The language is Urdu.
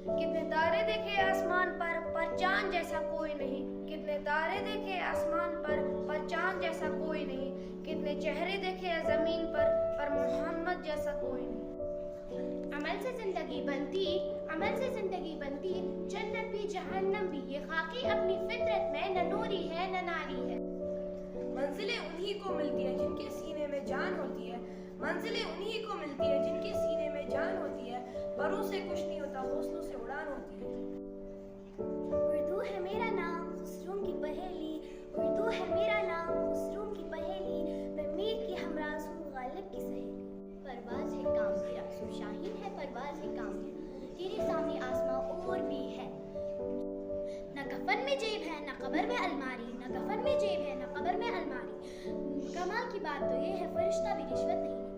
کتنے تارے دیکھے آسمان پر چاند جیسا کوئی نہیں. کتنے تارے دیکھے آسمان پر چاند جیسا کوئی نہیں. کتنے چہرے دیکھے زمین پر محمد جیسا کوئی نہیں. عمل سے زندگی بنتی جنت بھی جہنم بھی. یہ خاکی اپنی فطرت میں نہ نوری ہے نہ ناری ہے. منزلیں انہی کو ملتی ہیں جن کے سینے میں جان ہوتی ہے. منزلیں انہی کو ملتی ہے جن کے سینے میں جان ہوتی ہے. پروں سے کچھ نہیں ہوتا حوصلوں سے اڑان ہوتی ہے. اردو ہے میرا نام خسروں کی پہیلی. اردو ہے میرا نام خسروں کی پہیلی. میں میر کی ہمراز ہوں غالب کی سہیلی. پرواز ہے کام تیرا سو شاہین ہے پرواز ہے کام تیرا. تیرے سامنے آسماں اور بھی ہے. نہ کفن میں جیب ہے نہ قبر میں الماری. نہ کفن میں جیب ہے نہ قبر میں الماری. کمال کی بات تو یہ ہے فرشتہ بھی رشوت نہیں.